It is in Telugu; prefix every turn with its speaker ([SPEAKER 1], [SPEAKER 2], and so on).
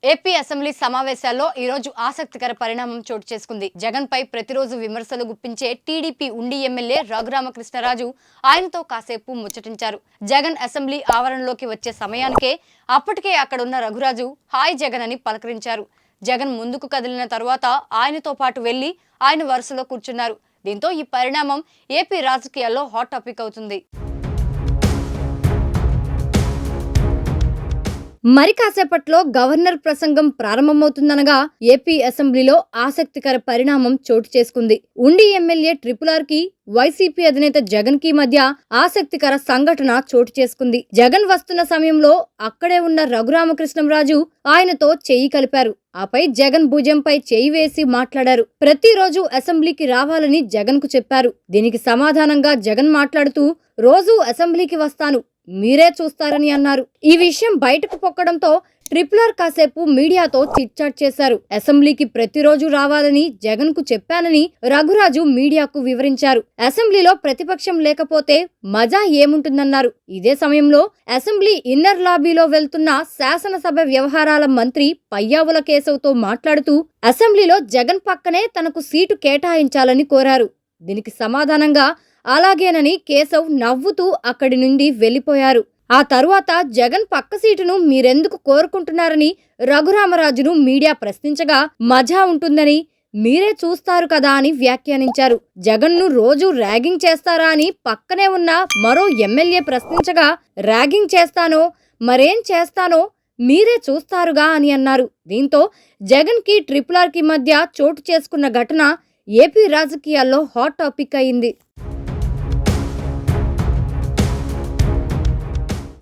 [SPEAKER 1] ఏపీ అసెంబ్లీ సమావేశాల్లో ఈరోజు ఆసక్తికర పరిణామం చోటు చేసుకుంది. జగన్ పై ప్రతిరోజు విమర్శలు గుప్పించే టీడీపీ ఉండి ఎమ్మెల్యే రఘురామకృష్ణరాజు ఆయనతో కాసేపు ముచ్చటించారు. జగన్ అసెంబ్లీ ఆవరణలోకి వచ్చే సమయానికే అప్పటికే అక్కడున్న రఘురాజు హాయ్ జగన్ అని పలకరించారు. జగన్ ముందుకు కదిలిన తర్వాత ఆయనతో పాటు వెళ్లి ఆయన వరుసలో కూర్చున్నారు. దీంతో ఈ పరిణామం ఏపీ రాజకీయాల్లో హాట్ టాపిక్ అవుతుంది. మరి కాసేపట్లో గవర్నర్ ప్రసంగం ప్రారంభమవుతుందనగా ఏపీ అసెంబ్లీలో ఆసక్తికర పరిణామం చోటు చేసుకుంది. ఉండి ఎమ్మెల్యే RRR కి వైసీపీ అధినేత జగన్ కి మధ్య ఆసక్తికర సంఘటన చోటు చేసుకుంది. జగన్ వస్తున్న సమయంలో అక్కడే ఉన్న రఘురామకృష్ణంరాజు ఆయనతో చెయ్యి కలిపారు. ఆపై జగన్ భుజంపై చేయి వేసి మాట్లాడారు. ప్రతిరోజు అసెంబ్లీకి రావాలని జగన్ కు చెప్పారు. దీనికి సమాధానంగా జగన్ మాట్లాడుతూ రోజు అసెంబ్లీకి వస్తాను, మీరే చూస్తారని అన్నారు. ఈ విషయం బయటకు పొక్కడంతో RRR కాసేపు మీడియాతో చిట్చాట్ చేశారు. అసెంబ్లీకి ప్రతిరోజు రావాలని జగన్ కు చెప్పానని రఘురాజు మీడియాకు వివరించారు. అసెంబ్లీలో ప్రతిపక్షం లేకపోతే మజా ఏముంటుందన్నారు. ఇదే సమయంలో అసెంబ్లీ ఇన్నర్ లాబీలో వెళ్తున్న శాసనసభ వ్యవహారాల మంత్రి పయ్యావుల కేశవ్తో మాట్లాడుతూ అసెంబ్లీలో జగన్ పక్కనే తనకు సీటు కేటాయించాలని కోరారు. దీనికి సమాధానంగా అలాగేనని కేశవ్ నవ్వుతూ అక్కడి నుండి వెళ్లిపోయారు. ఆ తరువాత జగన్ పక్క సీటును మీరెందుకు కోరుకుంటున్నారని రఘురామరాజును మీడియా ప్రశ్నించగా మజా ఉంటుందని, మీరే చూస్తారు కదా అని వ్యాఖ్యానించారు. జగన్ను రోజు ర్యాగింగ్ చేస్తారా అని పక్కనే ఉన్న మరో ఎమ్మెల్యే ప్రశ్నించగా ర్యాగింగ్ చేస్తానో మరేం చేస్తానో మీరే చూస్తారుగా అని అన్నారు. దీంతో జగన్ కి RRR కి మధ్య చోటు చేసుకున్న ఘటన ఏపీ రాజకీయాల్లో హాట్ టాపిక్ అయింది.